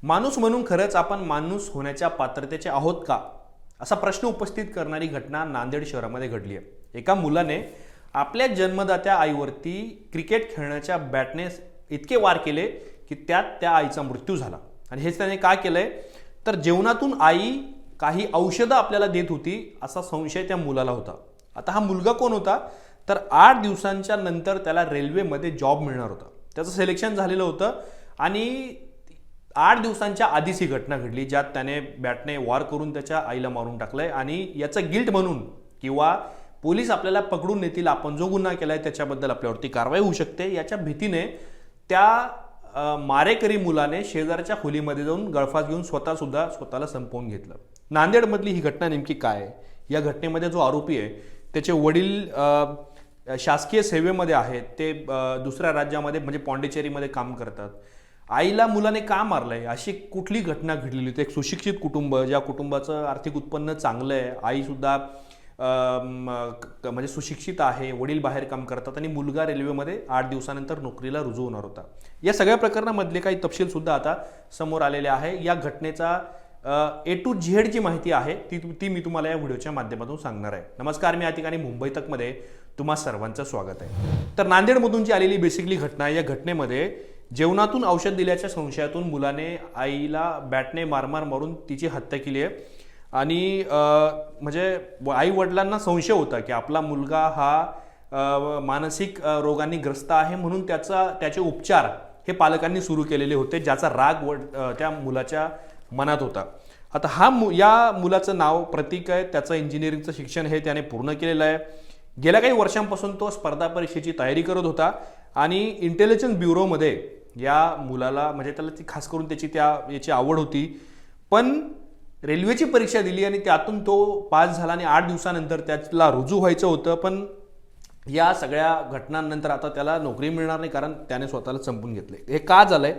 माणूस म्हणून खरंच आपण माणूस होण्याच्या पात्रतेचे आहोत का, असा प्रश्न उपस्थित करणारी घटना नांदेड शहरामध्ये घडली आहे। एका मुलाने आपल्या जन्मदात्या आईवरती क्रिकेट खेळण्याच्या बॅटने इतके वार केले की त्यात त्या आईचा मृत्यू झाला। आणि हेच त्याने का केलंय तर जेवणातून आई काही औषधं आपल्याला देत होती असा संशय त्या मुलाला होता। आता हा मुलगा कोण होता तर 8 दिवसांच्या नंतर त्याला रेल्वेमध्ये जॉब मिळणार होता। त्याचं सिलेक्शन झालेलं होतं आणि 8 दिवसांच्या आधीच ही घटना घडली ज्यात त्याने बॅटने वार करून त्याच्या आईला मारून टाकलंय। आणि याचं गिल्ट म्हणून किंवा पोलीस आपल्याला पकडून नेतील, आपण जो गुन्हा केलाय त्याच्याबद्दल आपल्यावरती कारवाई होऊ शकते, याच्या भीतीने त्या मारेकरी मुलाने शेजारच्या खोलीमध्ये जाऊन गळफास घेऊन स्वतःला संपवून घेतलं। नांदेडमधली ही घटना नेमकी काय आहे? या घटनेमध्ये जो आरोपी आहे त्याचे वडील शासकीय सेवेमध्ये आहेत, ते दुसऱ्या राज्यामध्ये म्हणजे पॉंडिचेरीमध्ये काम करतात। आईला मुलाने का मारलंय अशी कुठली घटना घडलेली होती? एक सुशिक्षित कुटुंब, ज्या कुटुंबाचं आर्थिक उत्पन्न चांगलं आहे, आई सुद्धा म्हणजे सुशिक्षित आहे, वडील बाहेर काम करतात आणि मुलगा रेल्वेमध्ये 8 दिवसानंतर नोकरीला रुजू होणार होता। या सगळ्या प्रकरणामधले काही तपशील सुद्धा आता समोर आलेले आहे। या घटनेचा A to Z जी माहिती आहे ती मी तुम्हाला या व्हिडिओच्या माध्यमातून सांगणार आहे। नमस्कार, मी या ठिकाणी मुंबई तकमध्ये तुम्हा सर्वांचं स्वागत आहे। तर नांदेडमधून जी आलेली बेसिकली घटना, या घटनेमध्ये जेवणातून औषध दिल्याच्या संशयातून मुलाने आईला बॅटने मारून तिची हत्या केली आहे। आणि म्हणजे आई वडिलांना संशय होता की आपला मुलगा हा मानसिक रोगांनी ग्रस्त आहे, म्हणून त्याचे उपचार हे पालकांनी सुरू केलेले होते, ज्याचा राग त्या मुलाच्या मनात होता। आता या मुलाचं नाव प्रतीक आहे, त्याचं इंजिनिअरिंगचं शिक्षण हे त्याने पूर्ण केलेलं आहे। गेल्या काही वर्षांपासून तो स्पर्धा परीक्षेची तयारी करत होता आणि इंटेलिजन्स ब्युरोमध्ये या मुलाला म्हणजे त्याला खास करून याची आवड होती, पण रेल्वेची परीक्षा दिली आणि त्यातून तो पास झाला आणि 8 दिवसानंतर त्याला रुजू व्हायचं होतं। पण या सगळ्या घटनांनंतर आता त्याला नोकरी मिळणार नाही, कारण त्याने स्वतःला संपून घेतले। हे का झालंय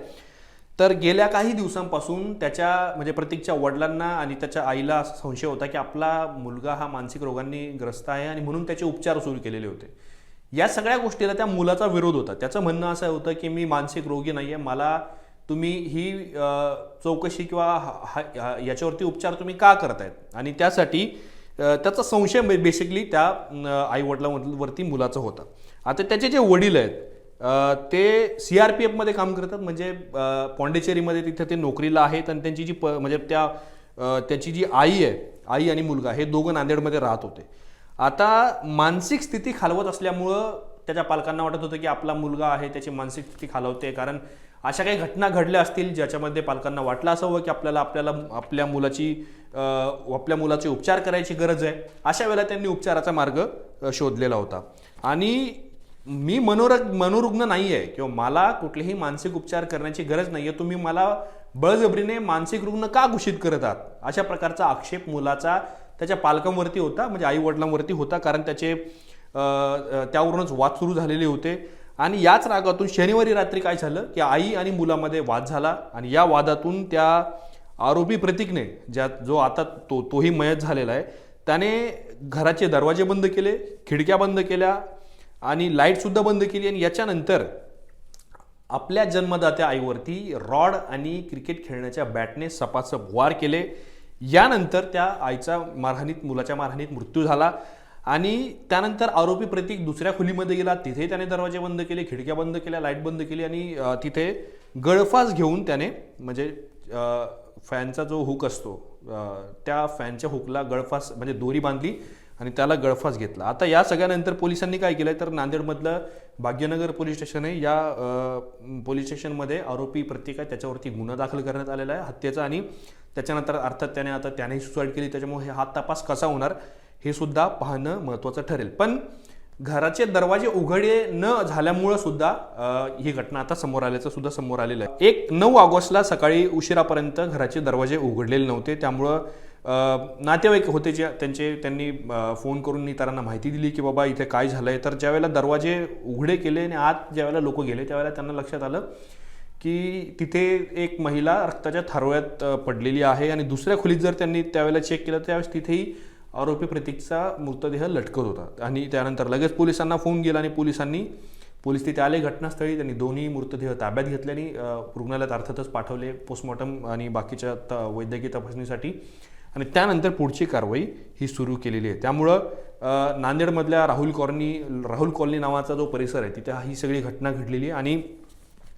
तर गेल्या काही दिवसांपासून त्याच्या म्हणजे प्रतीकच्या वडिलांना आणि त्याच्या आईला संशय होता की आपला मुलगा हा मानसिक रोगांनी ग्रस्त आहे आणि म्हणून त्याचे उपचार सुरू केलेले होते। या सगळ्या गोष्टीला त्या मुलाचा विरोध होता। त्याचं म्हणणं असं होतं की मी मानसिक रोगी नाही आहे, मला तुम्ही ही चौकशी किंवा याच्यावरती उपचार तुम्ही का करतायत, आणि त्यासाठी त्याचा संशय बेसिकली त्या आईवडिलांवरती मुलाचा होता। आता त्याचे जे वडील आहेत ते CRPF मध्ये काम करतात, म्हणजे पॉंडिचेरीमध्ये तिथे ते नोकरीला आहेत आणि त्यांची जी म्हणजे त्याची जी आई आहे, आई आणि मुलगा हे दोघं नांदेडमध्ये राहत होते। आता मानसिक स्थिती खालवत असल्यामुळं त्याच्या पालकांना वाटत होतं की आपला मुलगा आहे त्याची मानसिक स्थिती खालवते, कारण अशा काही घटना घडल्या असतील ज्याच्यामध्ये पालकांना वाटलं असावं की आपल्या मुलाचे उपचार करायची गरज आहे। अशा वेळेला त्यांनी उपचाराचा मार्ग शोधलेला होता। आणि मी मनोरुग्ण नाही आहे किंवा मला कुठलेही मानसिक उपचार करण्याची गरज नाही आहे, तुम्ही मला बळजबरीने मानसिक रुग्ण का घोषित करत आहात, अशा प्रकारचा आक्षेप मुलाचा त्याच्या पालकांवरती होता, म्हणजे आई वडिलांवरती होता, कारण त्यावरूनच वाद सुरू झालेले होते। आणि याच रागातून शनिवारी रात्री काय झालं की आई आणि मुलामध्ये वाद झाला आणि या वादातून त्या आरोपी प्रतीकने जो आता तोही मयत झालेला आहे, त्याने घराचे दरवाजे बंद केले, खिडक्या बंद केल्या आणि लाईट सुद्धा बंद केली आणि याच्यानंतर आपल्या जन्मदात्या आईवरती रॉड आणि क्रिकेट खेळण्याच्या बॅटने सपासप वार केले। यानंतर त्या मुलाच्या मारहाणीत मृत्यू झाला आणि त्यानंतर आरोपी प्रतीक दुसऱ्या खोलीमध्ये गेला, तिथे त्याने दरवाजे बंद केले, खिडक्या बंद केल्या, लाईट बंद केली आणि तिथे गळफास घेऊन त्याने म्हणजे फॅनचा जो हुक असतो त्या फॅनच्या हुकला गळफास म्हणजे दोरी बांधली आणि त्याला गळफास घेतला। आता या सगळ्यानंतर पोलिसांनी काय केलंय तर नांदेडमधलं भाग्यनगर पोलीस स्टेशन आहे, या पोलीस स्टेशनमध्ये आरोपी प्रतीक आहे त्याच्यावरती गुन्हा दाखल करण्यात आलेला आहे हत्येचा। आणि त्याच्यानंतर अर्थात त्यानेही सुसाईड केली, त्याच्यामुळे हा तपास कसा होणार हे सुद्धा पाहणं महत्त्वाचं ठरेल। पण घराचे दरवाजे उघडे न झाल्यामुळं सुद्धा ही घटना आता समोर आलेलं आहे। 9 ऑगस्टला सकाळी उशिरापर्यंत घराचे दरवाजे उघडलेले नव्हते, त्यामुळं नातेवाईक होते त्यांनी फोन करून इतरांना माहिती दिली की बाबा इथे काय झालंय। तर ज्यावेळेला दरवाजे उघडे केले आणि आत ज्यावेळेला लोक गेले त्यावेळेला त्यांना लक्षात आलं की तिथे एक महिला रक्ताच्या थारोळ्यात पडलेली आहे आणि दुसऱ्या खोलीत जर त्यांनी त्यावेळेला चेक केलं त्यावेळेस तिथेही आरोपी प्रतीकचा मृतदेह लटकत होता। आणि त्यानंतर लगेच पोलिसांना फोन गेला आणि पोलिसांनी पोलीस तिथे आले घटनास्थळी, त्यांनी दोन्ही मृतदेह ताब्यात घेतल्याने रुग्णालयात अर्थातच पाठवले पोस्टमॉर्टम आणि बाकीच्या वैद्यकीय तपासणीसाठी, आणि त्यानंतर पुढची कारवाई ही सुरू केलेली आहे. त्यामुळं नांदेडमधल्या राहुल कॉलनी नावाचा जो परिसर आहे तिथे ही सगळी घटना घडलेली आहे आणि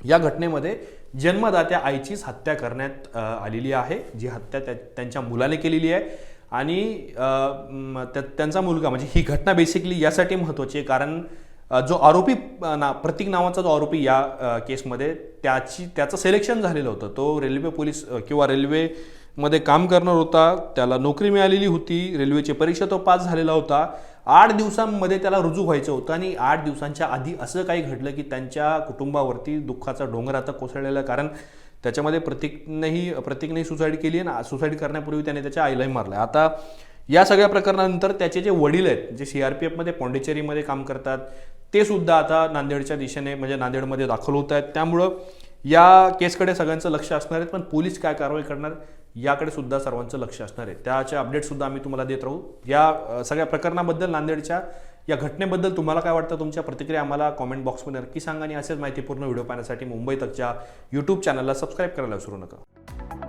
या घटनेमध्ये जन्मदात्या आईचीच हत्या करण्यात आलेली आहे, जी हत्या त्यांच्या मुलाने केलेली आहे. आणि त्यांचा मुलगा, म्हणजे ही घटना बेसिकली यासाठी महत्त्वाची आहे कारण जो आरोपी प्रतीक नावाचा जो आरोपी या केसमध्ये त्याचं सिलेक्शन झालेलं होतं. तो रेल्वे पोलीस किंवा रेल्वेमध्ये काम करणार होता, त्याला नोकरी मिळालेली होती, रेल्वेची परीक्षा तो पास झालेला होता. 8 दिवसांमध्ये त्याला रुजू व्हायचं होतं आणि 8 दिवसांच्या आधी असं काही घडलं की त्यांच्या कुटुंबावरती दुःखाचा डोंगर आता कोसळलेला, कारण त्याच्यामध्ये प्रतीकने सुसाईड केली आणि सुसाईड करण्यापूर्वी त्याने त्याच्या आईलाही मारलं. आता या सगळ्या प्रकरणानंतर त्याचे जे वडील आहेत, जे CRPFमध्ये पॉंडिचेरीमध्ये काम करतात, ते सुद्धा आता नांदेडच्या दिशेने म्हणजे नांदेडमध्ये दाखल होत आहेत. त्यामुळं या केसकडे सगळ्यांचं लक्ष असणार आहे, पण पोलीस काय कारवाई करणार याकडे सुद्धा सर्वांचं लक्ष असणार आहे. त्याचे अपडेट सुद्धा आम्ही तुम्हाला देत राहू. या सगळ्या प्रकरणाबद्दल, नांदेडच्या या घटनेबद्दल तुम्हाला काय वाटतं, तुमच्या प्रतिक्रिया आम्हाला कॉमेंट बॉक्समध्ये नक्की सांगा आणि असेच माहितीपूर्ण व्हिडिओ पाहण्यासाठी मुंबई तकच्या YouTube चॅनलला सबस्क्राईब करायला विसरू नका.